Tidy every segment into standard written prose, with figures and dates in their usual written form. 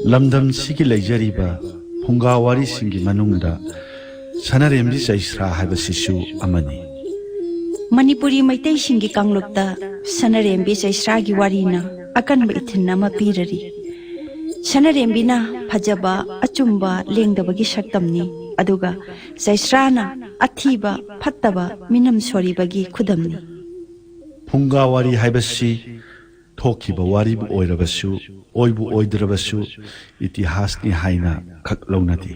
Lamdam siki leijariba phungawari singi manungda sanarembi chaisra haiba sisu amani Manipuri maitai singi kanglukta sanarembi chaisra gi warina akanba ithinna ma pirari sanarembi na phajaba achumba lengdabagi shaktamni aduga chaisrana athiba phattaba minam soribagi khudamni phungawari haiba si thokiba wari bu oirabasu oibu oidrabasu itihasni haina khaklaunati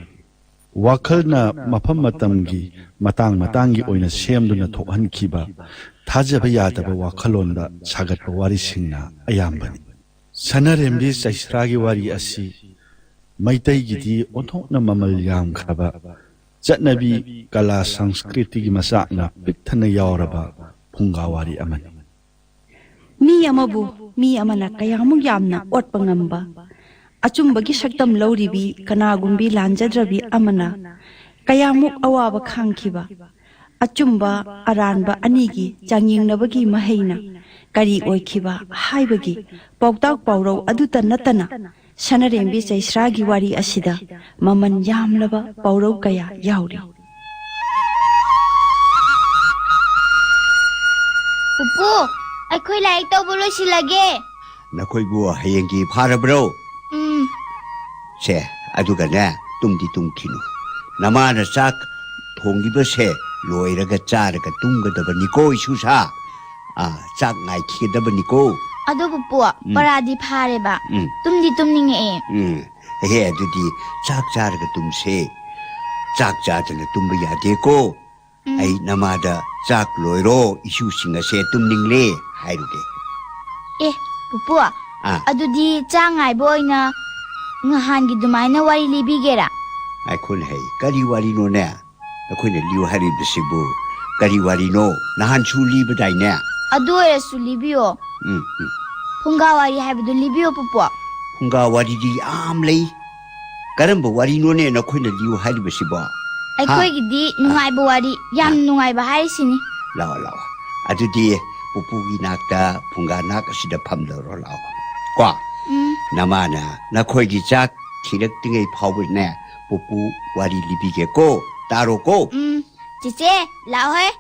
wakhalna mafam matamgi matangi oina semduna thokhankhiba thajaba yadaba wakhalonda sagatba wari singna ayambani sanarembi chaisragi wari asi maitai gidi onthokna mamal yam khaba chatnabi kala sanskriti gi masakna pikthana yawraba phungawari amani mi amana kayamu yamna otpa ngamba achumbagi shaktam lawribi kanagumbi lanjadrabi amana kayamuk awaba khangkhiba achumba aranba anigi changingnabagi mahaina kari oikhiba haibagi pawtak pawrau aduta natana sanarembi chaisragi wari asida maman yamlaba pawrau kaya yauri Pupu, ako'y laik daw bulo silage. Nakoy bu hayengi parabro. Se, aduga na tumdi tumkinu. Namana sak thongiba se loiraga charaga tumgadaba niko isusa. Sak ngai khidaba niko. Ado pupu, paradi pare ba. Tumdi tumninge e. He adudi sak charaga tumse. Sak charaga tumba yade ko. Ay namada sak loiro isu singa se tumningle hairuge. Pupu, adudi changai boy na ngahan gi dumaina wari libigera. Ay kun hay kari wari no na. Ako na liu hari bisibu. Kari wari no nahan su libadai na. Ado era su libio. Punga wari haibdo libio pupu. Punga wari di amlay. Karamba wari no na ako na liu hari bisibu. Ako'y gidi nungay ba wari yam nungay ba hari sini. Lawa. Adudi pupugi nakta punga nak asida pamdaro lawa. Kwa. Namana nakoy gi jak thirak tingay phawbit na pupu wari libige ko taro ko. Cice, lao he.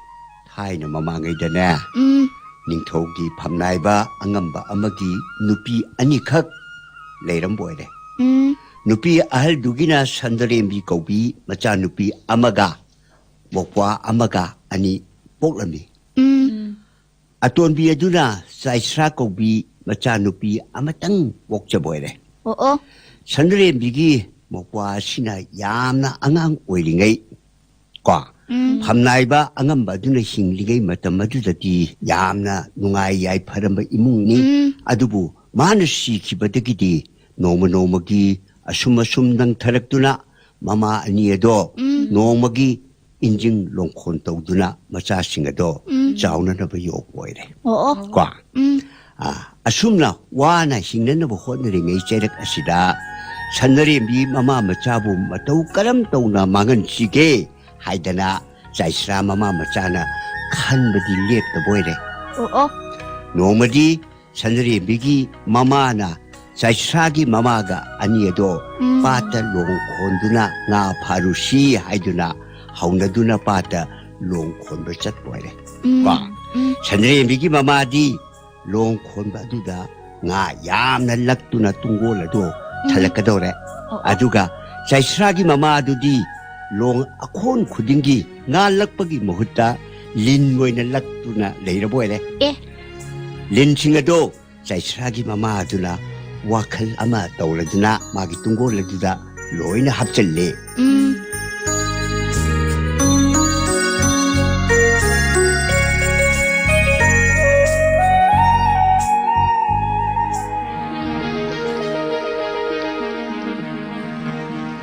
Thai na mamangay da na. Ningthogi phamnai ba angamba amagi nupi anikhak leiram boyre. Nupi ahal dugina sandarembi kaubi macha nupi amaga bokwa amaga ani poklami. Atonbi aduna saisra kaubi macha nupi amatang bokcha boyre. Oo. Sandarembi gi bokwa sina yamna angang oiringai kwa phamnai ba angamba aduna hinglingai matam adudati yamna nungai yai pharamba imungni adubu manasi khibadagidi nomagi asum dang tharaktuna mama ani ado nomagi injing longkhon tawduna macha singado chauna na ba yok boyre kwa asumna wana hingna na ba hodnari ngai cherak asida sanarembi mama machabu matau karam tawna mangan sige haidana chaisra mama machana khanbadi lep ta boyre nomadi sanarembi gi mama na chaisragi mamaga aniado pata longkhonduna nga pharusi haiduna haunaduna pata longkhonba chatboire ba sanrembi gi mamadi longkhonba aduda nga yamna laktuna tungolado thalakadore aduga chaisragi mama adudi long akhon khudingi nga lakpagi mohutta lin moina laktuna leiraboire lin singado chaisragi mama aduna wakal ama tawladuna magi tungo laduda loina hapchalle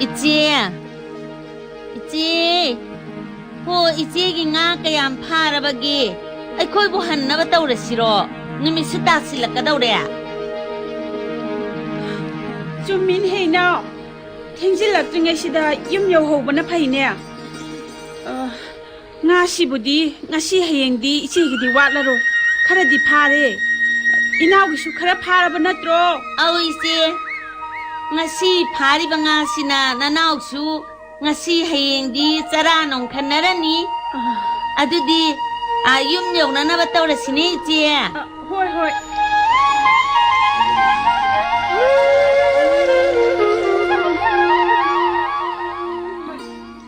Ichi ho ichi gi nga kayam pharabagi aikoi bu hannaba tawrasiro numisi tasilakadawre Chumin hey now ꯊꯦꯡꯖꯤꯜꯂꯛꯇ꯭ꯔꯤꯉꯩꯁꯤꯗ ꯌꯨꯝ ꯌꯧꯍꯧꯕꯅ ꯐꯩꯅꯦ ꯉꯥꯁꯤꯕꯨꯗꯤ ꯉꯁꯤ ꯍꯌꯦꯡꯗꯤ ꯏꯆꯦꯒꯤꯗꯤ ꯋꯥꯠꯂꯔꯣꯏ ꯈꯔꯗꯤ ꯐꯥꯔꯦ ꯏꯅꯥꯎꯒꯤꯁꯨ ꯈꯔ ꯐꯥꯔꯕ ꯅꯠꯇ꯭ꯔꯣ ꯑꯧ ꯏꯆꯦ ngasi phari banga sina nanau su ngasi hayeng di chara nong khanarani adudi ayum yona na batawra sini je hoi hoi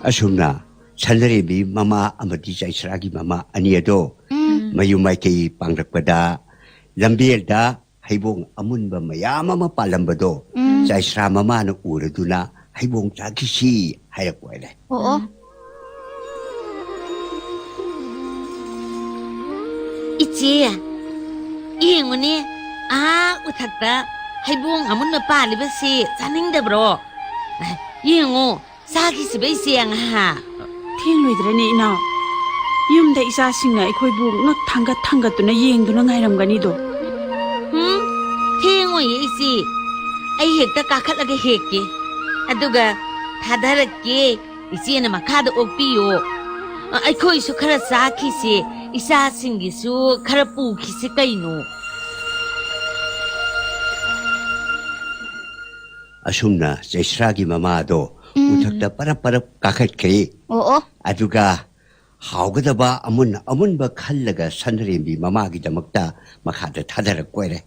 asumna sandarebi mama amadi jaisragi mama aniado mayumai kei pangrakpada lambelda haibong amunba mayama ma palambado jaisra mama na uraduna haibong chakisi hayakwele Oo. ichi inguni uthakta haibong amun ma paliba si chaning da bro ingo sagi sibai siang ha ꯊꯦꯡꯂꯣꯏꯗ꯭ꯔꯅꯦ ꯏꯅꯥꯎ ꯌꯨꯝꯗ ꯏꯆꯥꯁꯤꯡꯅ ꯑꯩꯈꯣꯏꯕꯨ ꯉꯛ ꯊꯥꯡꯒꯠꯇꯨꯅ ꯌꯦꯡꯗꯨꯅ ꯉꯥꯏꯔꯝꯒꯅꯤꯗꯣ ꯊꯦꯡꯉꯣꯏ ichi ai hekta kakhatlaga hekke aduga thadarakke ichena makhada okpiyo aikhoi su khara chakhise isa singi su khara pukhise kaino asumna jaisragi mama do uthakta para kakhat kei Oo. aduga haugadaba amunba khallaga sanrembi mama gi damakta makhada thadarak koire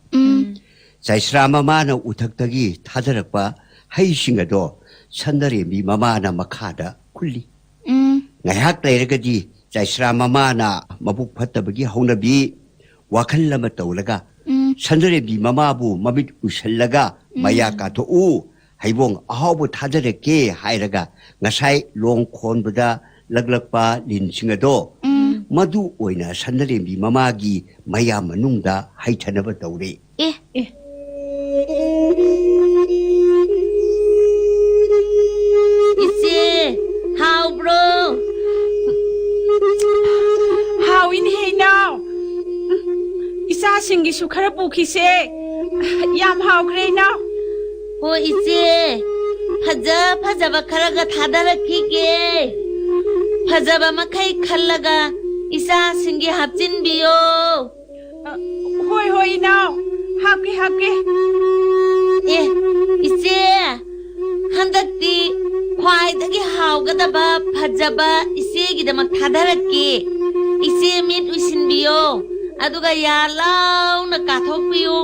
jaisra mama na uthaktagi thadarakpa haisingado sanrembi mama na makhada khulli ngayak leiragadi jaisra mama na mabuk phattabagi haunabi wakhallama tawlaga sanrembi mama bu mabit usallaga maya ka to u haibong ahabu thadarekke hairaga ngasai long khonbada laglakpa linsingado madu oina sanrembi mama gi maya manungda haithanaba tawre ichi how bro how in hey now ꯏꯆꯥꯁꯤꯡꯒꯤꯁꯨ ꯈꯔ ꯄꯨꯈꯤꯁꯦ ꯌꯥꯝ ꯍꯥꯎꯈ꯭ꯔꯦ ꯏꯅꯥꯎ ho ichi phajaba kharaga thadarakhige phajaba makhai khallaga isa singi hapchin biyo hoi hoi ꯏꯅꯥꯎ ꯍꯥꯞꯀꯦ ichi handakti khwaidagi haugadaba phajaba ichegidama thadarakke ichi mit usinbiyo aduga ya launa kathokpiyo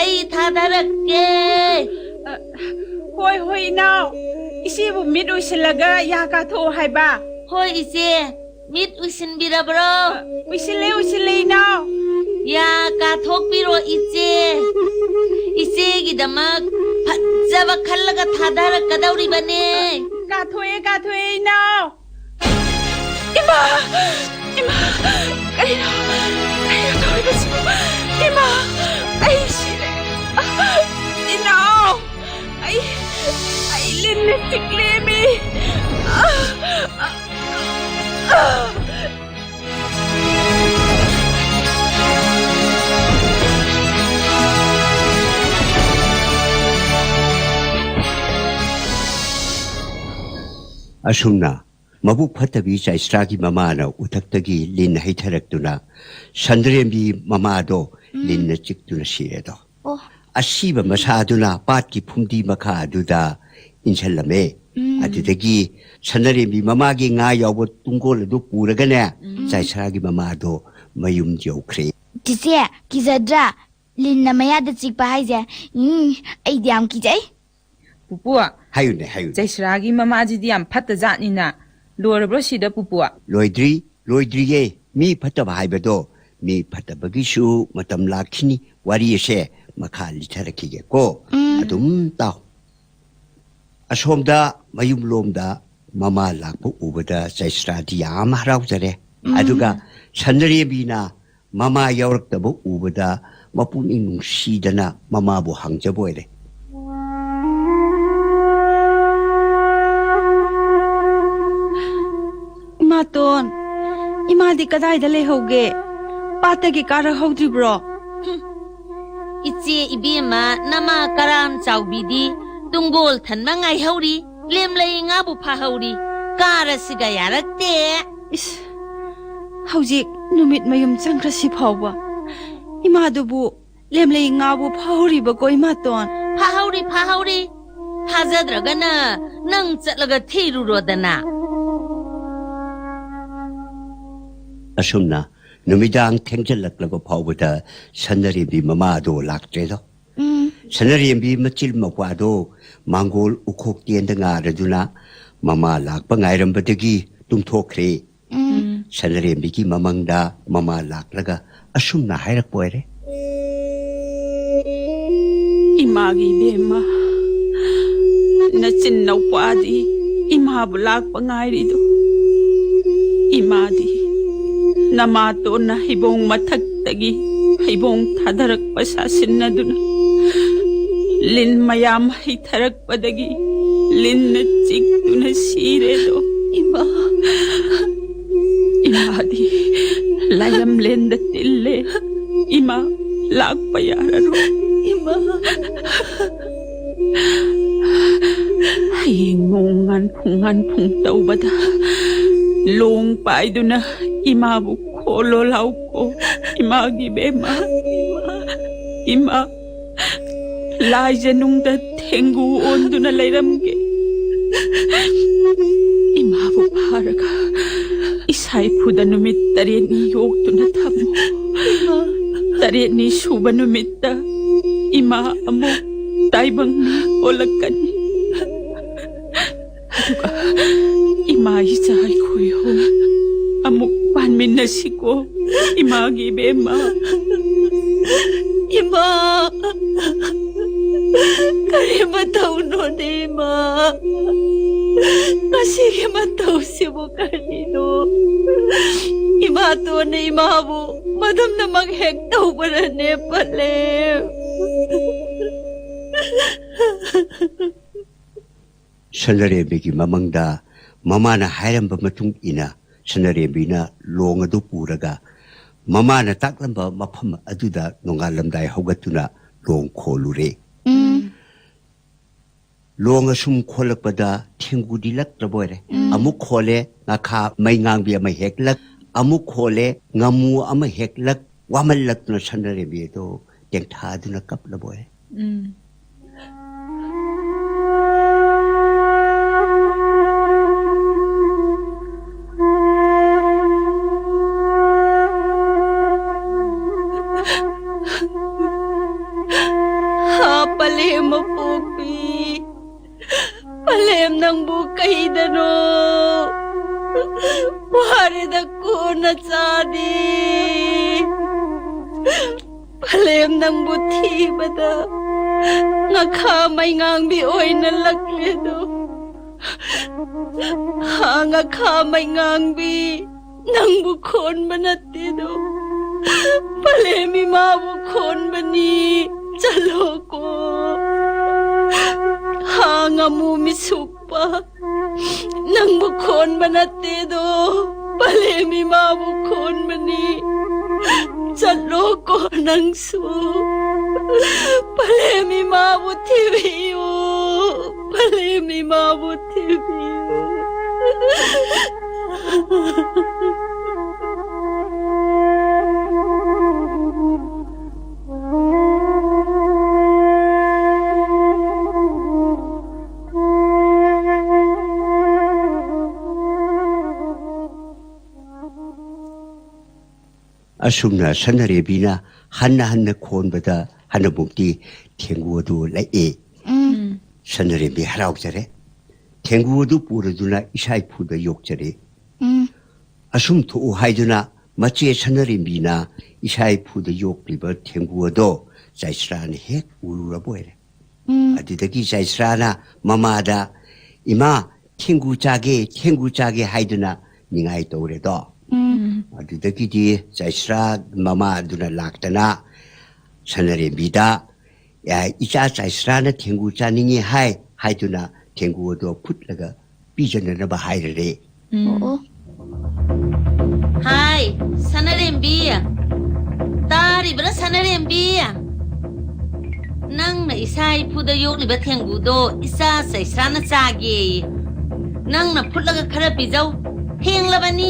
ai thadarakke hoi hoi ꯏꯅꯥꯎ ꯏꯆꯦꯕꯨ ꯃꯤꯠ ꯎꯏꯁꯤꯜꯂꯒ ꯌꯥ ꯀꯥꯊꯣꯛꯑꯣ ꯍꯥꯏꯕ hoi ichi mit usinbirabro ꯎꯏꯁꯤꯜꯂꯦ ꯏꯅꯥꯎ ya kathokpiro ichegidamak phajaba khallaga thadarakadauribane ꯀꯥꯊꯣꯛꯑꯦ ꯏꯅꯥꯎ 이마 그리노 돌보시고 이마 아이 시래 이나오 아이 린네틱 레미 asumna mabuk phatabi jaisragi mama na uthaktagi lin haitharaktuna sanrembi mama do lin na chiktuna siredo asiba masaduna patki phumdi makha aduda inchallame adudagi sanrembi mama gi nga yawbo tungol du puragane jaisragi mama do mayum jaukhre Tise, kizadra. Linna mayada chikpa haise. Ai diam kijai. Pupua. hayune Jaisragi mama ajidi am phatta jatnina. Lorabro sida pupua. loidri ye mi phataba haibado mi phatabagi shu matam lakhini wari se makha litharakige ko adum taw asomda mayum lomda mama lakpu ubada jaisra di am haraujare aduga sanrebina mama yawraktaba ubada mapuning nungsidana mama bu hangjaboire Imaton, imadi kadayda lehauge? Patagi kara haudribro? ichi ibima nama karam chawbidi tungol thanma ngai hauri ꯂꯦꯝ ꯂꯩ ꯉꯥꯕꯨ ꯐꯥꯍꯧꯔꯤ ꯀꯥꯔꯁꯤꯒ ꯌꯥꯔꯛꯇꯦ ꯏꯁ ꯍꯧꯖꯤꯛ ꯅꯨꯃꯤꯠ ꯃꯌꯨꯝ ꯆꯪꯈ꯭ꯔꯁꯤ ꯐꯥꯎꯕ ꯏꯃꯥꯗꯨꯕꯨ ꯂꯦꯝꯂꯩ ꯉꯥꯕꯨ ꯐꯥꯍꯧꯔꯤꯕꯀꯣ ꯏꯃꯥꯇꯣꯟ ꯐꯥꯍꯧꯔꯤ ꯊꯥꯖꯗ꯭ꯔꯒꯅ ꯅꯪ ꯆꯠꯂꯒ ꯊꯤꯔꯨꯔꯣꯗꯅ ꯑꯁꯨꯝꯅ ꯅꯨꯃꯤꯗꯥꯡ ꯊꯦꯡꯖꯜꯂꯛꯂꯕ ꯐꯥꯎꯕꯗ ꯁꯅꯔꯦꯝꯕꯤ ꯃꯃꯥꯗꯣ ꯂꯥꯛꯇ꯭ꯔꯦꯗꯣ ꯁꯅꯔꯦꯝꯕꯤ ꯃꯆꯤꯜ ꯃꯧꯄ꯭ꯋꯥꯗꯣ ꯃꯥꯡꯒꯣꯜ ꯎꯈꯣꯛ ꯇꯦꯟꯗ ꯉꯥꯔꯗꯨꯅ ꯃꯃꯥ ꯂꯥꯛꯄ ꯉꯥꯏꯔꯝꯕꯗꯒꯤ ꯇꯨꯝꯊꯣꯛꯈ꯭ꯔꯦ ꯁꯅꯔꯦꯝꯕꯤꯒꯤ ꯃꯃꯪꯗ ꯃꯃꯥ ꯂꯥꯛꯂꯒ ꯑꯁꯨꯝꯅ ꯍꯥꯏꯔꯛꯄ ꯑꯣꯏꯔꯦ 이마기 베마 나친 나우빠디 이마부 락pa ngairido 이마디 나마to na hibong mathagtagi hibong thadarakpa sasinaduna lin mayam hitharakpadagi lin na chikduna siredo imadi layam lenda tille ima lakpa yararo Hingungan phung taubada long paiduna imabu kholo lauko imagi bema ima laijanungda thengu onduna leiramge imabu pharaga isai phuda numit tareni yoktuna thamu tareni suba numitta ima amuk taibang ni olakani aduga ima isai khoyo amuk panminasiko imagi bema ima kare batau no de ma kasi ke batau sibo kanino ima to ne ima bu madam na maghek tau barane pale ꯁꯅꯔꯦꯝꯕꯤꯒꯤ ꯃꯃꯪꯗ ꯃꯃꯥꯅ ꯍꯥꯏꯔꯝꯕ ꯃꯇꯨꯡ ꯏꯟꯅ ꯁꯅꯔꯦꯝꯕꯤꯅ ꯂꯣꯡ ꯑꯗꯨ ꯄꯨꯔꯒ ꯃꯃꯥꯅ ꯇꯥꯛꯂꯝꯕ ꯃꯐꯝ ꯑꯗꯨꯗ ꯅꯣꯡꯉꯥꯜꯂꯝꯗꯥꯏ ꯍꯧꯒꯠꯇꯨꯅ ꯂꯣꯡ ꯈꯣꯜꯂꯨꯔꯦ ꯂꯣꯡ ꯑꯁꯨꯝ ꯈꯣꯜꯂꯛꯄꯗ ꯊꯦꯡꯒꯨꯗꯤ ꯂꯛꯇ꯭ꯔꯕ ꯑꯣꯏꯔꯦ ꯑꯃꯨꯛ ꯈꯣꯜꯂꯦ ꯉꯥꯈꯥ ꯃꯩ ꯉꯥꯡꯕꯤ ꯑꯃ ꯍꯦꯛꯂꯛ ꯑꯃꯨꯛ ꯈꯣꯜꯂꯦ ꯉꯥꯃꯨ ꯑꯃ ꯍꯦꯛꯂꯛ ꯋꯥꯃꯜꯂꯛꯇꯨꯅ ꯁꯅꯔꯦꯝꯕꯤ ꯑꯗꯣ ꯇꯦꯡꯊꯥꯗꯨꯅ ꯀꯞꯂꯕ ꯑꯣꯏꯔꯦ palem mapupi palem nang bukay dano wari da ko na tsadi palem nang buti bada ngakha may ngang bi oy na lakledo ha ngakha may ngang bi nang bukon manatido palem ima bukon bani Chaloko Hangamu misukpa Nang bukon manatido Palemi mabukon mani Chaloko nang su Palemi mabutiviyo Palemi mabutiviyo ꯑꯁꯨꯝꯅ ꯁꯅꯔꯦꯝꯕꯤꯅ ꯍꯟꯅ ꯈꯣꯟꯕꯗ ꯍꯟꯅꯃꯨꯛꯇꯤ ꯊꯦꯡꯒꯨ ꯑꯗꯨ ꯂꯛꯑꯦ ꯁꯅꯔꯦꯝꯕꯤ ꯍꯔꯥꯎꯖꯔꯦ ꯊꯦꯡꯒꯨ ꯑꯗꯨ ꯄꯨꯔꯗꯨꯅ ꯏꯁꯥꯏꯐꯨꯗ ꯌꯣꯛꯆꯔꯦ ꯑꯁꯨꯝ ꯊꯣꯛꯎ ꯍꯥꯏꯗꯨꯅ ꯃꯆꯦ ꯁꯅꯔꯦꯝꯕꯤꯅ ꯏꯁꯥꯏꯐꯨꯗ ꯌꯣꯛꯂꯤꯕ ꯊꯦꯡꯒꯨ ꯑꯗꯣ ꯆꯩꯁ꯭ꯔꯥꯅ ꯍꯦꯛ ꯎꯔꯨꯔꯕ ꯑꯣꯏꯔꯦ ꯑꯗꯨꯗꯒꯤ ꯆꯩꯁ꯭ꯔꯥꯅ ꯃꯃꯥꯗ ꯏꯃꯥ ꯊꯦꯡꯒꯨ ꯆꯥꯒꯦ ꯍꯥꯏꯗꯨꯅ ꯅꯤꯡꯉꯥꯏ ꯇꯧꯔꯦꯗꯣ ꯑꯗꯨꯗꯒꯤꯗꯤ ꯆꯩꯁ꯭ꯔꯥ ꯃꯃꯥꯗꯨꯅ ꯂꯥꯛꯇꯅ ꯁꯅꯔꯦꯝꯕꯤꯗ ꯏꯆꯥ ꯆꯩꯁ꯭ꯔꯥꯅ ꯊꯦꯡꯒꯨ ꯆꯥꯅꯤꯡꯉꯤ ꯍꯥꯏꯗꯨꯅ ꯊꯦꯡꯒꯨ ꯑꯗꯣ ꯐꯨꯠꯂꯒ ꯄꯤꯖꯅꯅꯕ ꯍꯥꯏꯔꯔꯦ Hai Sanarembi Taribra Sanarembi ꯅꯪꯅ ꯏꯁꯥ ꯏꯐꯨꯗ ꯌꯣꯛꯂꯤꯕ ꯊꯦꯡꯒꯨꯗꯣ ꯏꯆꯥ ꯆꯩꯁ꯭ꯔꯥꯅ ꯆꯥꯒꯦ ꯅꯪꯅ ꯐꯨꯠꯂꯒ ꯈꯔ ꯄꯤꯖꯧ ꯊꯦꯡꯂꯕꯅꯤ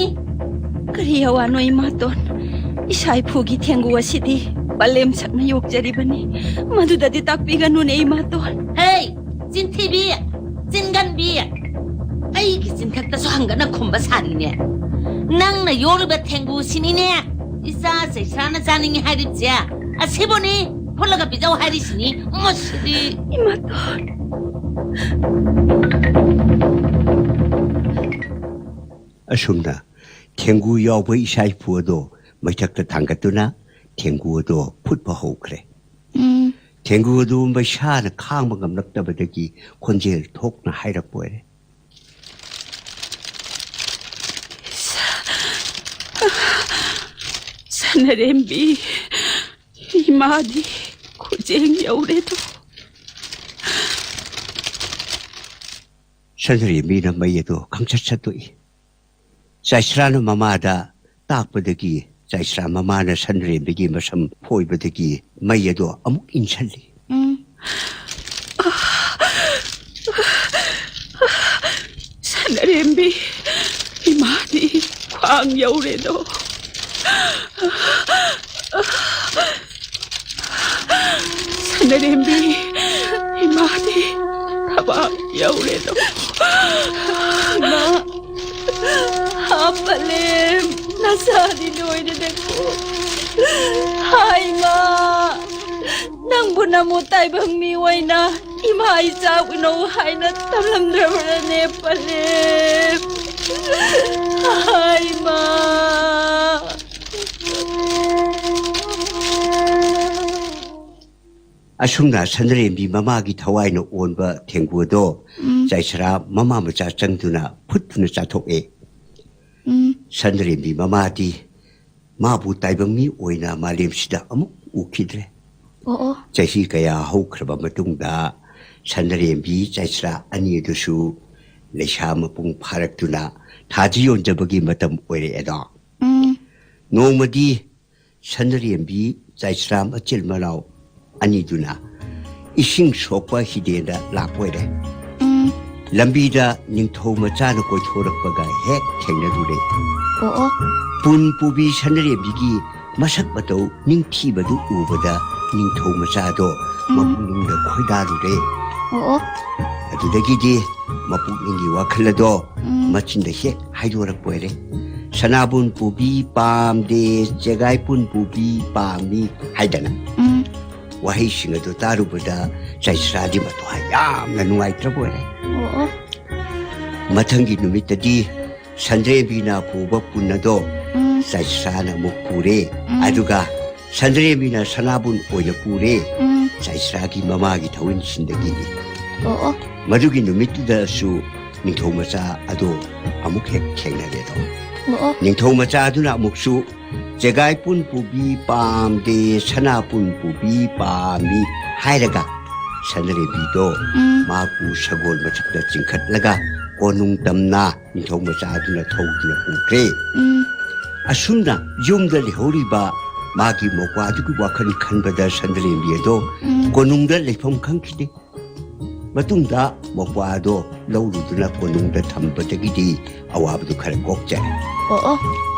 ꯀꯔꯤ ꯑꯋꯥꯅꯣ ꯏꯃꯥꯇꯣꯟ ꯏꯁꯥ ꯏꯐꯨꯒꯤ ꯊꯦꯡꯒꯨ ꯑꯁꯤꯗꯤ ꯄꯂꯦꯝ ꯁꯛꯅ ꯌꯣꯛꯆꯔꯤꯕꯅꯤ ꯃꯗꯨꯗꯗꯤ ꯇꯥꯛꯄꯤꯒꯅꯨꯅꯦ ꯏꯃꯥꯇꯣꯟ ꯍꯦ ꯆꯤꯟꯊꯤꯕꯤ ꯆꯤꯟꯒꯟꯕꯤ ꯑꯩꯒꯤ ꯆꯤꯟꯈꯛꯇꯁꯨ ꯍꯪꯒꯠꯅ ꯈꯨꯝꯕ ꯁꯥꯔꯤꯅꯦ ꯅꯪꯅ ꯌꯣꯛꯂꯤꯕ ꯊꯦꯡꯒꯨꯁꯤꯅꯤꯅꯦ ꯏꯆꯥ ꯆꯩꯁ꯭ꯔꯥꯅ ꯆꯥꯅꯤꯡꯉꯤ ꯍꯥꯏꯔꯤꯕꯁꯦ ꯑꯁꯤꯕꯨꯅꯤ ꯐꯨꯠꯂꯒ ꯄꯤꯖꯧ ꯍꯥꯏꯔꯤꯁꯤꯅꯤ ꯃꯁꯤꯗꯤ 이마돈 ꯑꯁꯨꯝꯅ ꯊꯦꯡꯒꯨ ꯌꯥꯎꯕ ꯏꯁꯥ ꯏꯐꯨ ꯑꯗꯣ ꯃꯩꯊꯛꯇ ꯊꯥꯡꯒꯠꯇꯨꯅ ꯊꯦꯡꯒꯨ ꯑꯗꯣ ꯐꯨꯠꯄ ꯍꯧꯈ꯭ꯔꯦ ꯊꯦꯡꯒꯨ ꯑꯗꯨ ꯃꯩꯁꯥꯅ ꯈꯥꯡꯕ ꯉꯝꯂꯛꯇꯕꯗꯒꯤ ꯈꯣꯟꯖꯦꯜ ꯊꯣꯛꯅ ꯍꯥꯏꯔꯛꯄ ꯑꯣꯏꯔꯦ ꯁꯅꯔꯦꯝꯕꯤ 이마디 고쟁 여우래도 ꯁꯟꯗ꯭ꯔꯦꯝꯕꯤꯅ ꯃꯩ ꯑꯗꯣ ꯈꯪꯆꯠ ꯁꯠꯇꯣꯛꯏ ꯆꯩꯁ꯭ꯔꯥꯅ ꯃꯃꯥꯗ ꯇꯥꯛꯄꯗꯒꯤ ꯆꯩꯁ꯭ꯔꯥ ꯃꯃꯥꯅ ꯁꯟꯗ꯭ꯔꯦꯝꯕꯤꯒꯤ ꯃꯁꯝ ꯐꯣꯏꯕꯗꯒꯤ ꯃꯩ ꯑꯗꯣ ꯑꯃꯨꯛ ꯏꯟꯁꯜꯂꯤ 서늘엠비 이마디 광 여우래도 서늘엠비 이마디 가방 여우래도 아빨렘 나사디 노이드 됐고 하이마 낭부나 못다이 방미 와이나 이마이 짜고노 하이나 땀람드라버라네 빨렘 하이마 ꯑꯁꯨꯝꯅ ꯁꯟꯗ꯭ꯔꯦꯝꯕꯤ ꯃꯃꯥꯒꯤ ꯊꯋꯥꯏꯅ ꯑꯣꯟꯕ ꯊꯦꯡꯒꯨ ꯑꯗꯣ ꯆꯩꯁ꯭ꯔꯥ ꯃꯃꯥ ꯃꯆꯥ ꯆꯪꯗꯨꯅ ꯐꯨꯠꯇꯨꯅ ꯆꯥꯊꯣꯛꯑꯦ ꯁꯟꯗ꯭ꯔꯦꯝꯕꯤ ꯃꯃꯥꯗꯤ ꯃꯥꯕꯨ ꯇꯥꯏꯕꯪ ꯃꯤ ꯑꯣꯏꯅ ꯃꯥꯂꯦꯝꯁꯤꯗ ꯑꯃꯨꯛ ꯎꯈꯤꯗ꯭ꯔꯦ ꯆꯍꯤ ꯀꯌꯥ ꯍꯧꯈ꯭ꯔꯕ ꯃꯇꯨꯡꯗ ꯁꯟꯗ꯭ꯔꯦꯝꯕꯤ ꯆꯩꯁ꯭ꯔꯥ ꯑꯅꯤ ꯑꯗꯨꯁꯨ ꯂꯩꯁꯥ ꯃꯄꯨꯡ ꯐꯥꯔꯛꯇꯨꯅ ꯊꯥꯖꯤ ꯌꯣꯟꯖꯕꯒꯤ ꯃꯇꯝ ꯑꯣꯏꯔꯛꯑꯦꯗꯣ ꯅꯣꯡꯃꯗꯤ ꯁꯟꯗ꯭ꯔꯦꯝꯕꯤ ꯆꯩꯁ꯭ꯔꯥ ꯃꯆꯤꯜ ꯃꯅꯥꯎ ꯑꯅꯤꯗꯨꯅ ꯏꯁꯤꯡ ꯁꯣꯛꯄ ꯍꯤꯗꯦꯟꯗ ꯂꯥꯛꯄ ꯑꯣꯏꯔꯦ ꯂꯝꯕꯤꯗ ꯅꯤꯡꯊꯧ ꯃꯆꯥꯅ ꯀꯣꯏꯊꯣꯔꯛꯄꯒ ꯍꯦꯛ ꯊꯦꯡꯅꯔꯨꯔꯦ ꯄꯨꯟ ꯄꯨꯕꯤ ꯁꯟꯗ꯭ꯔꯦꯝꯕꯤꯒꯤ ꯃꯁꯛ ꯃꯇꯧ ꯅꯤꯡꯊꯤꯕꯗꯨ ꯎꯕꯗ ꯅꯤꯡꯊꯧ ꯃꯆꯥꯗꯣ ꯃꯄꯨꯛꯅꯤꯡꯗ ꯈꯣꯏꯗꯥꯔꯨꯔꯦ ꯑꯗꯨꯗꯒꯤꯗꯤ ꯃꯄꯨꯛꯅꯤꯡꯒꯤ ꯋꯥꯈꯜ ꯑꯗꯣ ꯃꯆꯤꯟꯗ ꯍꯦꯛ ꯍꯥꯏꯗꯣꯔꯛꯄ ꯑꯣꯏꯔꯦ ꯁꯅꯥꯕꯨꯟ ꯄꯨꯕꯤ ꯄꯥꯝꯗꯦ ꯆꯦꯒꯥꯏꯄꯨꯟ ꯄꯨꯕꯤ ꯄꯥꯝꯃꯤ ꯍꯥꯏꯗꯅ ꯋꯥꯍꯩꯁꯤꯡ ꯑꯗꯨ ꯇꯥꯔꯨꯕꯗ ꯆꯩꯁ꯭ꯔꯥꯗꯤ ꯃꯊ꯭ꯋꯥꯏ ꯌꯥꯝꯅ ꯅꯨꯡꯉꯥꯏꯇ꯭ꯔꯕ ꯑꯣꯏꯔꯦ ꯃꯊꯪꯒꯤ ꯅꯨꯃꯤꯠꯇꯗꯤ ꯁꯟꯗ꯭ꯔꯦꯝꯕꯤꯅ ꯄꯨꯕ ꯄꯨꯟ ꯑꯗꯣ ꯆꯩꯁ꯭ꯔꯥꯅ ꯑꯃꯨꯛ ꯄꯨꯔꯦ ꯑꯗꯨꯒ ꯁꯟꯗ꯭ꯔꯦꯝꯕꯤꯅ ꯁꯅꯥꯕꯨꯟ ꯑꯣꯏꯅ ꯄꯨꯔꯦ ꯆꯩꯁ꯭ꯔꯥꯒꯤ ꯃꯃꯥꯒꯤ ꯊꯧꯔꯤꯟꯁꯤꯡꯗꯒꯤꯗꯤ ꯃꯗꯨꯒꯤ ꯅꯨꯃꯤꯠꯇꯨꯗꯁꯨ ꯅꯤꯡꯊꯧ ꯃꯆꯥ ꯑꯗꯣ ꯑꯃꯨꯛ ꯍꯦꯛ ꯊꯦꯡꯅꯔꯦꯗꯣ ꯅꯤꯡꯊꯧ ꯃꯆꯥ ꯑꯗꯨꯅ ꯑꯃꯨꯛꯁꯨ ꯆꯦꯒꯥꯏꯄꯨꯟ ꯄꯨꯕꯤ ꯄꯥꯝꯗꯦ ꯁꯅꯥꯄꯨꯟ ꯄꯨꯕꯤ ꯄꯥꯝꯃꯤ ꯍꯥꯏꯔꯒ ꯁꯟꯗ꯭ꯔꯦꯝꯕꯤꯗꯣ ꯃꯥꯕꯨ ꯁꯒꯣꯜ ꯃꯊꯛꯇ ꯆꯤꯡꯈꯠꯂꯒ ꯀꯣꯅꯨꯡ ꯇꯝꯅ ꯅꯤꯡꯊꯧ ꯃꯆꯥ ꯑꯗꯨꯅ ꯊꯧꯗꯨꯅ ꯄꯨꯈ꯭ꯔꯦ ꯑꯁꯨꯝꯅ ꯌꯨꯝꯗ ꯂꯩꯍꯧꯔꯤꯕ ꯃꯥꯒꯤ ꯃꯧꯄ꯭ꯋꯥꯗꯨꯒꯤ ꯋꯥꯈꯜ ꯈꯟꯕꯗ ꯁꯟꯗ꯭ꯔꯦꯝꯕꯤ ꯑꯗꯣ ꯀꯣꯅꯨꯡꯗ ꯂꯩꯐꯝ ꯈꯪꯈꯤꯗꯦ ꯃꯇꯨꯡꯗ ꯃꯧꯄ꯭ꯋꯥ ꯑꯗꯣ ꯂꯧꯔꯨꯗꯨꯅ ꯀꯣꯅꯨꯡꯗ ꯊꯝꯕꯗꯒꯤꯗꯤ ꯑꯋꯥꯕꯗꯨ ꯈꯔ ꯀꯣꯛꯆꯔꯦ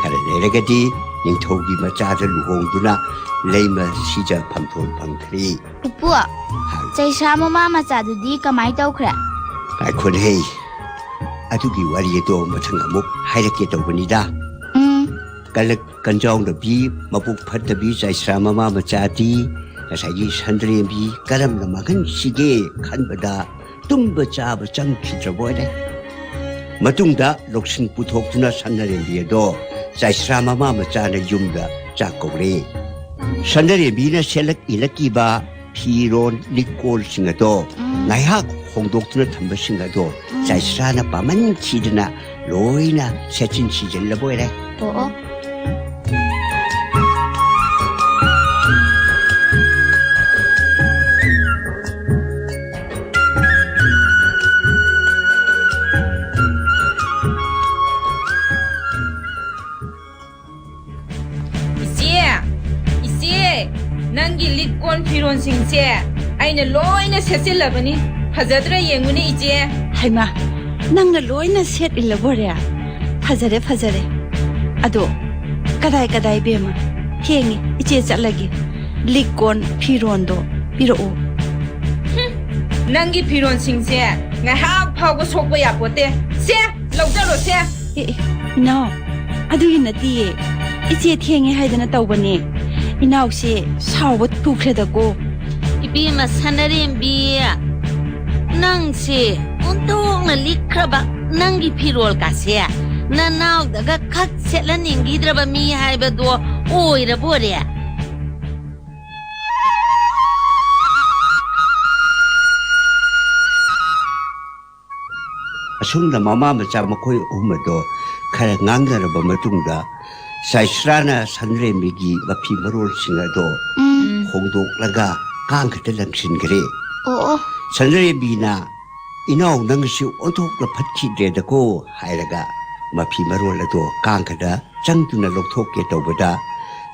ꯈꯔ ꯂꯩꯔꯒꯗꯤ ꯅꯤꯡꯊꯧꯒꯤ ꯃꯆꯥꯗ ꯂꯨꯍꯣꯡꯗꯨꯅ ꯂꯩꯃ ꯁꯤꯖ ꯐꯝꯊꯣꯟ ꯐꯪꯈ꯭ꯔꯦ ꯄꯨꯄꯨ ꯆꯩꯁ꯭ꯔꯥ ꯃꯃꯥ ꯃꯆꯥꯗꯨꯗꯤ ꯀꯃꯥꯏ ꯇꯧꯈ꯭ꯔꯦ ꯉꯥꯏꯈꯣꯅꯦ ꯑꯗꯨꯒꯤ ꯋꯥꯔꯤ ꯑꯗꯣ ꯃꯊꯪ ꯑꯃꯨꯛ ꯍꯥꯏꯔꯛꯀꯦ ꯇꯧꯕꯅꯤꯗ ꯀꯂꯛ ꯀꯟꯖꯥꯎꯅꯕꯤ ꯃꯕꯨꯛ ꯐꯠꯇꯕꯤ ꯆꯩꯁ꯭ꯔꯥ ꯃꯃꯥ ꯃꯆꯥꯗꯤ ꯉꯁꯥꯏꯒꯤ ꯁꯟꯗ꯭ꯔꯦꯝꯕꯤ ꯀꯔꯝꯅ ꯃꯥꯡꯍꯟꯁꯤꯒꯦ ꯈꯟꯕꯗ ꯇꯨꯝꯕ ꯆꯥꯕ ꯆꯪꯈꯤꯗ꯭ꯔꯕ ꯑꯣꯏꯔꯦ ꯃꯇꯨꯡꯗ ꯂꯧꯁꯤꯡ ꯄꯨꯊꯣꯛꯇꯨꯅ ꯁꯟꯗ꯭ꯔꯦꯝꯕꯤ ꯑꯗꯣ ꯆꯩꯁ꯭ꯔꯥ ꯃꯃꯥ ꯃꯆꯥꯅ ꯌꯨꯝꯗ ꯆꯥꯛ ꯀꯧꯔꯦ ꯁꯟꯗ꯭ꯔꯦꯝꯕꯤꯅ ꯁꯦꯠꯂꯛ ꯏꯜꯂꯛꯈꯤꯕ ꯐꯤꯔꯣꯟ ꯂꯤꯛꯀꯣꯜꯁꯤꯡ ꯑꯗꯣ ꯉꯥꯏꯍꯥꯛ ꯍꯣꯡꯗꯣꯛꯇꯨꯅ ꯊꯝꯕꯁꯤꯡ ꯑꯗꯣ ꯆꯩꯁ꯭ꯔꯥꯅ ꯄꯥꯝꯃꯟꯈꯤꯗꯅ ꯂꯣꯏꯅ ꯁꯦꯠꯆꯤꯟ ꯁꯤꯖꯤꯜꯂꯕ ꯑꯣꯏꯔꯦ ꯅꯪꯒꯤ ꯂꯤꯛꯀꯣꯟ ꯐꯤꯔꯣꯟꯁꯤꯡꯁꯦ ꯑꯩꯅ ꯑꯩꯅ ꯂꯣꯏꯅ ꯁꯦꯠꯆꯤꯜꯂꯕꯅꯤ ꯐꯖꯗ꯭ꯔꯥ ꯌꯦꯡꯉꯨꯅꯦ ꯏꯆꯦ ꯍꯩꯃꯥ ꯅꯪꯅ ꯂꯣꯏꯅ ꯁꯦꯠꯏꯜꯂꯕꯣꯔꯦ ꯐꯖꯔꯦ ꯐꯖꯔꯦ ꯑꯗꯣ ꯀꯗꯥꯏ ꯕꯦꯝꯃ ꯊꯦꯡꯉꯤ ꯏꯆꯦ ꯆꯠꯂꯒꯦ ꯂꯤꯛ ꯀꯣꯟ ꯐꯤꯔꯣꯟꯗꯣ ꯄꯤꯔꯛꯑꯣ ꯅꯪꯒꯤ ꯐꯤꯔꯣꯟꯁꯤꯡꯁꯦ ꯉꯥꯏꯍꯥꯛ ꯐꯥꯎꯕ ꯁꯣꯛꯄ ꯌꯥꯄꯣꯠꯇꯦ ꯁꯦ ꯂꯧꯖꯔꯣ ꯁꯦ ꯏꯅꯥꯎ ꯑꯗꯨꯒꯤ ꯅꯠꯇꯤꯌꯦ ꯏꯆꯦ ꯊꯦꯡꯉꯦ ꯍꯥꯏꯗꯅ ꯇꯧꯕꯅꯦ ꯏꯅꯥꯎꯁꯦ ꯁꯥꯎꯕ ꯊꯨꯈ꯭ꯔꯦꯗꯀꯣ 이비마 사나리엠비 낭시 온통나 리크라바 낭기 피로올 가세 나나오다가 각 셋란 인기드라바 미 하이바도 오이라 보래 ꯑꯁꯨꯝꯅ ꯃꯃꯥ ꯃꯆꯥ ꯃꯈꯣꯏ ꯑꯍꯨꯝ ꯑꯗꯣ ꯈꯔ ꯉꯥꯡꯅꯔꯕ ꯃꯇꯨꯡꯗ ꯁꯥꯏꯁ꯭ꯔꯥꯅ ꯁꯟꯔꯦꯝꯕꯤꯒꯤ ꯃꯐꯤ ꯃꯔꯣꯜꯁꯤꯡ ꯑꯗꯣ ꯍꯣꯡꯗꯣꯛꯂꯒ ꯀꯥꯡꯈꯛꯇ ꯂꯪꯁꯤꯟꯈ꯭ꯔꯦ ꯑꯣ ꯁꯟꯔꯦꯝꯕꯤꯅ ꯏꯅꯥꯎ ꯅꯪꯁꯤ ꯑꯣꯟꯊꯣꯛꯅ ꯐꯠꯈꯤꯗ꯭ꯔꯦꯗꯀꯣ ꯍꯥꯏꯔꯒ ꯃꯐꯤ ꯃꯔꯣꯜ ꯑꯗꯣ ꯀꯥꯡꯈꯗ ꯆꯪꯗꯨꯅ ꯂꯧꯊꯣꯛꯀꯦ ꯇꯧꯕꯗ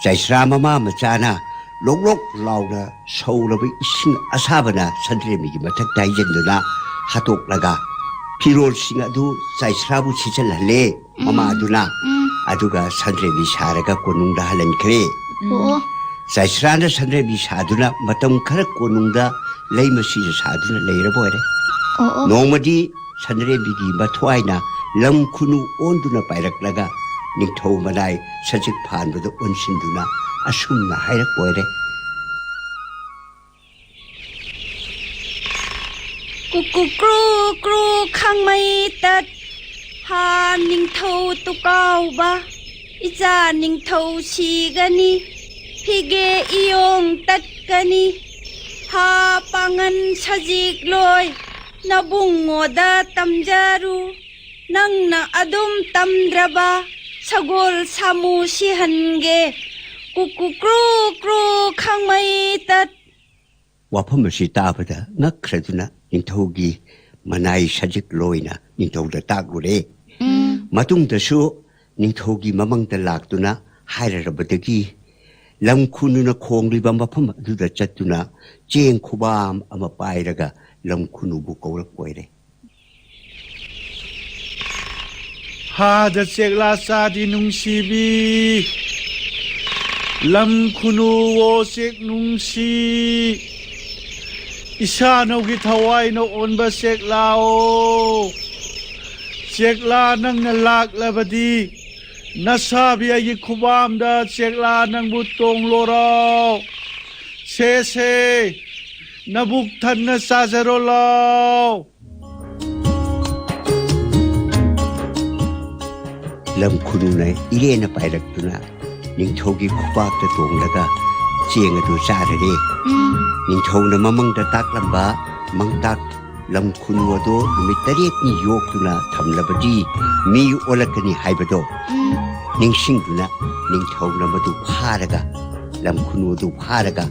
ꯁꯥꯏꯁ꯭ꯔꯥ ꯃꯃꯥ ꯃꯆꯥꯅ ꯂꯣꯛ ꯂꯥꯎꯅ ꯁꯧꯔꯕ ꯏꯁꯤꯡ ꯑꯁꯥꯕꯅ ꯁꯟꯔꯦꯝꯕꯤꯒꯤ ꯃꯊꯛꯇ ꯍꯩꯖꯤꯟꯗꯨꯅ ꯍꯥꯠꯇꯣꯛꯂꯒ ꯐꯤꯔꯣꯜꯁꯤꯡ ꯑꯗꯨ ꯁꯥꯏꯁ꯭ꯔꯥꯕꯨ ꯁꯤꯖꯤꯜꯍꯜꯂꯦ ꯃꯃꯥ ꯑꯗꯨꯅ ꯑꯗꯨꯒ ꯁꯟꯔꯦꯝꯕꯤ ꯁꯥꯔꯒ ꯀꯣꯅꯨꯡꯗ ꯍꯜꯍꯟꯈ꯭ꯔꯦ ꯑꯣ ꯁꯥꯏꯁ꯭ꯔꯥꯅ ꯁꯟꯔꯦꯝꯕꯤ ꯁꯥꯗꯨꯅ ꯃꯇꯝ ꯈꯔ ꯀꯣꯅꯨꯡꯗ ꯂꯩ ꯃꯁꯤꯁꯨ ꯁꯥꯗꯨꯅ ꯂꯩꯔꯕ ꯑꯣꯏꯔꯦ ꯑꯣ ꯅꯣꯡꯃꯗꯤ ꯁꯟꯔꯦꯝꯕꯤꯒꯤ ꯃꯊ꯭ꯋꯥꯏꯅ ꯂꯝ ꯈꯨꯅꯨ ꯑꯣꯟꯗꯨꯅ ꯄꯥꯏꯔꯛꯂꯒ ꯅꯤꯡꯊꯧ ꯃꯅꯥꯏ ꯁꯖꯤꯛ ꯐꯥꯟꯕꯗ ꯑꯣꯟꯁꯤꯟꯗꯨꯅ ꯑꯁꯨꯝꯅ ꯍꯥꯏꯔꯛꯄ ꯑꯣꯏꯔꯦ ꯀꯨꯀꯨꯀ꯭ꯔꯨ ꯀ꯭ꯔꯨ ꯈꯥꯡꯃꯩ ꯇꯠ ꯍꯥ ꯅꯤꯡꯊꯧ ꯇꯨꯀꯥꯎꯕ ꯏꯆꯥ ꯅꯤꯡꯊꯧ ꯁꯤꯒꯅꯤ ꯐꯤꯒꯦ ꯏꯌꯣꯡ ꯇꯠꯀꯅꯤ ꯍꯥ ꯄꯥꯡꯒꯟ ꯁꯖꯤꯛ ꯂꯣꯏ ꯅꯕꯨꯡꯉꯣꯗ ꯇꯝꯖꯔꯨ ꯅꯪꯅ ꯑꯗꯨꯝ ꯇꯝꯗ꯭ꯔꯕ ꯁꯒꯣꯜ ꯁꯥꯃꯨ ꯁꯤꯍꯟꯒꯦ ꯀꯨꯀꯨꯀ꯭ꯔꯨ ꯀ꯭ꯔꯨ ꯈꯥꯡꯃꯩ ꯇꯠ ꯋꯥꯐꯝ ꯑꯁꯤ ꯇꯥꯕꯗ ꯉꯛꯈ꯭ꯔꯗꯨꯅ ꯅꯤꯡꯊꯧꯒꯤ ꯃꯅꯥꯏ ꯁꯖꯤꯛ ꯂꯣꯏꯅ ꯅꯤꯡꯊꯧꯗ ꯇꯥꯛꯂꯨꯔꯦ ꯃꯇꯨꯡꯗꯁꯨ ꯅꯤꯡꯊꯧꯒꯤ ꯃꯃꯪꯗ ꯂꯥꯛꯇꯨꯅ ꯍꯥꯏꯔꯔꯕꯗꯒꯤ ꯂꯝ ꯈꯨꯅꯨꯅ ꯈꯣꯡꯂꯤꯕ ꯃꯐꯝ ꯑꯗꯨꯗ ꯆꯠꯇꯨꯅ ꯆꯦꯡ ꯈꯨꯕꯥꯝ ꯑꯃ ꯄꯥꯏꯔꯒ ꯂꯝ ꯈꯨꯅꯨꯕꯨ ꯀꯧꯔꯛꯄ ꯑꯣꯏꯔꯦ ꯍꯥꯗ ꯆꯦꯛꯂꯥ ꯆꯥꯗꯤ ꯅꯨꯡꯁꯤꯕꯤ ꯂꯝ ꯈꯨꯅꯨ ꯋꯣ ꯆꯦꯛ ꯅꯨꯡꯁꯤ ꯏꯁꯥꯅꯧꯒꯤ ꯊꯋꯥꯏꯅ ꯑꯣꯟꯕ ꯆꯦꯛꯂꯥꯑꯣ ꯆꯦꯛꯂꯥ ꯅꯪꯅ ꯂꯥꯛꯂꯕꯗꯤ ꯅꯁꯥꯕꯤ ꯑꯩꯒꯤ ꯈꯨꯕꯥꯝꯗ ꯆꯦꯛꯂꯥ ꯅꯪꯕꯨ ꯇꯣꯡꯂꯣꯔꯥꯎ ꯁꯦ ꯅꯕꯨꯛ ꯊꯟꯅ ꯆꯥꯖꯔꯣ ꯂꯥꯎ ꯂꯝ ꯈꯨꯅꯨꯅ ꯏꯔꯦꯅ ꯄꯥꯏꯔꯛꯇꯨꯅ ꯅꯤꯡꯊꯧꯒꯤ ꯈꯨꯄꯥꯛꯇ ꯇꯣꯡꯂꯒ ꯆꯦꯡ ꯑꯗꯨ ꯆꯥꯔꯔꯦ ꯅꯤꯡꯊꯧꯅ ꯃꯃꯪꯗ ꯇꯥꯛꯂꯝꯕ ꯃꯪꯇꯥꯛ ꯂꯝ ꯈꯨꯅꯨ ꯑꯗꯣ ꯅꯨꯃꯤꯠ 8ꯅꯤ ꯌꯣꯛꯇꯨꯅ ꯊꯝꯂꯕꯗꯤ ꯃꯤ ꯑꯣꯜꯂꯛꯀꯅꯤ ꯍꯥꯏꯕꯗꯣ ꯅꯤꯡꯁꯤꯡꯗꯨꯅ ꯅꯤꯡꯊꯧꯅ ꯃꯗꯨ ꯐꯥꯔꯒ ꯂꯝ ꯈꯨꯅꯨ ꯑꯗꯨ ꯐꯥꯔꯒ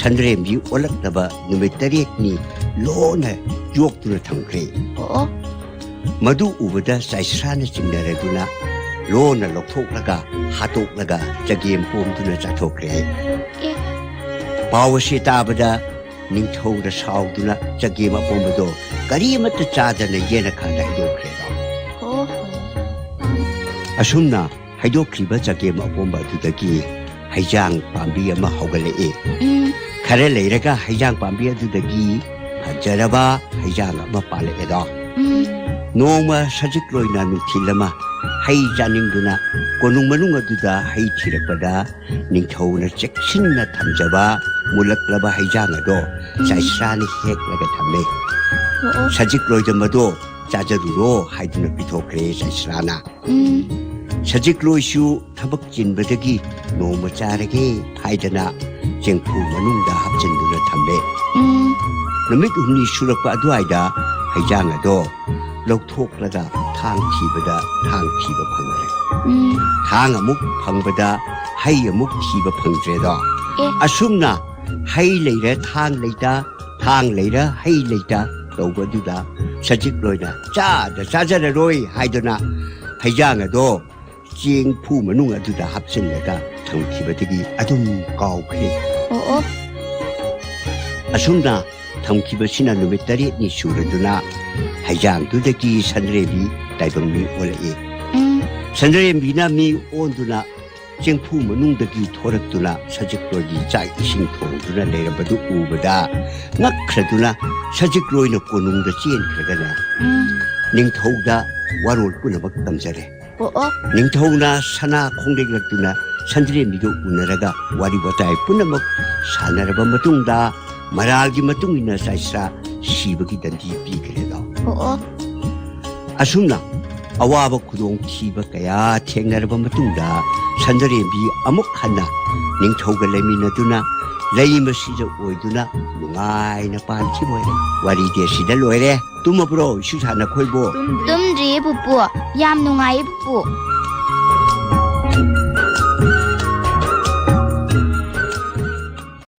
ꯁꯟꯔꯦꯝꯕꯤ ꯑꯣꯜꯂꯛꯅꯕ ꯅꯨꯃꯤꯠ 8ꯅꯤ ꯂꯣꯟꯅ ꯌꯣꯛꯇꯨꯅ ꯊꯝꯈ꯭ꯔꯦ ꯑꯣ ꯃꯗꯨ ꯎꯕꯗ ꯁꯥꯏꯁ꯭ꯔꯥꯅ ꯆꯤꯡꯅꯔꯗꯨꯅ ꯂꯣꯟꯅ ꯂꯧꯊꯣꯛꯂꯒ ꯍꯥꯠꯇꯣꯛꯂꯒ ꯆꯒꯦꯝ ꯄꯣꯝꯗꯨꯅ ꯆꯥꯊꯣꯛꯈ꯭ꯔꯦ ꯄꯥꯎ ꯑꯁꯤ ꯇꯥꯕꯗ ꯅꯤꯡꯊꯧꯅ ꯁꯥꯎꯗꯨꯅ ꯆꯒꯦꯝ ꯑꯄꯣꯝꯕꯗꯣ ꯀꯔꯤꯃꯠꯇ ꯆꯥꯗꯅ ꯌꯦꯅꯈꯥꯗ ꯍꯩꯗꯣꯛꯈ꯭ꯔꯦꯗ ꯑꯁꯨꯝꯅ ꯍꯩꯗꯣꯛꯈ꯭ꯔꯤꯕ ꯆꯒꯦꯝ ꯑꯄꯣꯝꯕ ꯑꯗꯨꯗꯒꯤ ꯍꯩꯖꯥꯡ ꯄꯥꯝꯕꯤ ꯑꯃ ꯍꯧꯒꯠꯂꯛꯏ ꯈꯔ ꯂꯩꯔꯒ ꯍꯩꯖꯥꯡ ꯄꯥꯝꯕꯤ ꯑꯗꯨꯗꯒꯤ ꯐꯖꯔꯕ ꯍꯩꯖꯥꯡ ꯑꯃ ꯄꯥꯜꯂꯛꯑꯦꯗꯣ ꯅꯣꯡꯃ ꯁꯖꯤꯛ ꯂꯣꯏꯅ ꯅꯨꯡꯊꯤꯜ ꯑꯃ ꯍꯩ ꯆꯥꯅꯤꯡꯗꯨꯅ ꯀꯣꯅꯨꯡ ꯃꯅꯨꯡ ꯑꯗꯨꯗ ꯍꯩ ꯊꯤꯔꯛꯄꯗ ꯅꯤꯡꯊꯧꯅ ꯆꯦꯛꯁꯤꯟꯅ ꯊꯝꯖꯕ ꯃꯨꯜꯂꯛꯂꯕ ꯍꯩꯖꯥꯡ ꯑꯗꯣ ꯁꯥꯏꯁ꯭ꯔꯥꯅ ꯍꯦꯛꯂꯒ ꯊꯝꯃꯦ ꯁꯖꯤꯛ ꯂꯣꯏꯗꯝꯕꯗꯣ ꯆꯥꯖꯔꯨꯔꯣ ꯍꯥꯏꯗꯨꯅ ꯄꯤꯊꯣꯛꯈ꯭ꯔꯦ ꯁꯥꯏꯁ꯭ꯔꯥꯅ ꯁꯖꯤꯛ ꯂꯣꯏꯁꯨ ꯊꯕꯛ ꯆꯤꯟꯕꯗꯒꯤ ꯅꯣꯡꯃ ꯆꯥꯔꯒꯦ ꯍꯥꯏꯗꯅ ꯆꯦꯡꯐꯨ ꯃꯅꯨꯡꯗ ꯍꯥꯞꯆꯤꯟꯗꯨꯅ ꯊꯝꯃꯦ ꯅꯨꯃꯤꯠ 8ꯅꯤ ꯁꯨꯔꯛꯄ ꯑꯗꯨꯋꯥꯏꯗ ꯍꯩꯖꯥꯡ ꯑꯗꯣ ꯂꯧꯊꯣꯛꯂꯒ ꯊꯥꯡ ꯊꯤꯕꯗ ꯊꯥꯡ ꯊꯤꯕ ꯐꯪꯗ꯭ꯔꯦ ꯊꯥꯡ ꯑꯃꯨꯛ ꯐꯪꯕꯗ ꯍꯩ ꯑꯃꯨꯛ ꯊꯤꯕ ꯐꯪꯗ꯭ꯔꯦꯗꯣ ꯑꯁꯨꯝꯅ ꯍꯩ ꯂꯩꯔ ꯊꯥꯡ ꯂꯩꯇ ꯊꯥꯡ ꯂꯩꯔ ꯍꯩ ꯂꯩꯇ ꯇꯧꯕꯗꯨꯗ ꯁꯖꯤꯛ ꯂꯣꯏꯅ ꯆꯥꯖꯔꯔꯣꯏ ꯍꯥꯏꯗꯨꯅ ꯍꯩꯖꯥꯡ ꯑꯗꯣ ꯆꯦꯡꯐꯨ ꯃꯅꯨꯡ ꯑꯗꯨꯗ ꯍꯥꯞꯆꯤꯜꯂꯒ ꯊꯝꯈꯤꯕꯗꯒꯤ ꯑꯗꯨꯝ ꯀꯥꯎꯈ꯭ꯔꯦ ꯑꯁꯨꯝꯅ ꯊꯝꯈꯤꯕꯁꯤꯅ ꯅꯨꯃꯤꯠ 8ꯅꯤ ꯁꯨꯔꯗꯨꯅ ꯍꯩꯖꯥꯡꯗꯨꯗꯒꯤ ꯁꯟꯗ꯭ꯔꯦꯝꯕꯤ ꯇꯥꯏꯕꯪ ꯃꯤ ꯑꯣꯜꯂꯛꯏ ꯁꯟꯗ꯭ꯔꯦꯝꯕꯤꯅ ꯃꯤ ꯑꯣꯟꯗꯨꯅ ꯆꯦꯡꯐꯨ ꯃꯅꯨꯡꯗꯒꯤ ꯊꯣꯔꯛꯇꯨꯅ ꯁꯖꯤꯛꯂꯣꯏꯒꯤ ꯆꯥꯛ ꯏꯁꯤꯡ ꯊꯣꯡꯗꯨꯅ ꯂꯩꯔꯕꯗꯨ ꯎꯕꯗ ꯉꯛꯈ꯭ꯔꯗꯨꯅ ꯁꯖꯤꯛꯂꯣꯏꯅ ꯀꯣꯅꯨꯡꯗ ꯆꯦꯟꯈ꯭ꯔꯒꯅꯦ ꯅꯤꯡꯊꯧꯗ ꯋꯥꯔꯣꯜ ꯄꯨꯝꯅꯃꯛ ꯇꯝꯖꯔꯦ ꯅꯤꯡꯊꯧꯅ ꯁꯅꯥ ꯈꯣꯡꯂꯦꯛꯂꯛꯇꯨꯅ ꯁꯟꯗ꯭ꯔꯦꯝꯕꯤꯒ ꯎꯅꯔꯒ ꯋꯥꯔꯤ ꯋꯥꯇꯥꯏ ꯄꯨꯝꯅꯃꯛ ꯁꯥꯟꯅꯔꯕ ꯃꯇꯨꯡꯗ ꯃꯔꯥꯜꯒꯤ ꯃꯇꯨꯡ ꯏꯟꯅ ꯆꯥꯏꯁ꯭ꯔꯥ ꯁꯤꯕꯒꯤ ꯗꯟꯗꯤ ꯄꯤꯈ꯭ꯔꯦꯗꯣ ꯑꯁꯨꯝꯅ ꯑꯋꯥꯕ ꯈꯨꯗꯣꯡꯊꯤꯕ ꯀꯌꯥ ꯊꯦꯡꯅꯔꯕ ꯃꯇꯨꯡꯗ ꯁꯟꯗ꯭ꯔꯦꯝꯕꯤ ꯑꯃꯨꯛ ꯍꯟꯅ ꯅꯤꯡꯊꯧꯒ ꯂꯩꯃꯤꯟꯅꯗꯨꯅ ꯂꯩꯃꯁꯤꯗ ꯑꯣꯏꯗꯨꯅ ꯅꯨꯡꯉꯥꯏꯅ ꯄꯥꯟꯈꯤꯕ ꯑꯣꯏꯔꯦ ꯋꯥꯔꯤꯗꯤ ꯑꯁꯤꯗ ꯂꯣꯏꯔꯦ ꯇꯨꯝꯃꯕ꯭ꯔꯣ ꯏꯁꯨ ꯁꯥꯟꯅ ꯈꯣꯏꯕꯣ ꯇꯨꯝꯗ꯭ꯔꯤꯌꯦ ꯄꯨꯄꯨ ꯌꯥꯝ ꯅꯨꯡꯉꯥꯏꯌꯦ ꯄꯨꯄꯨ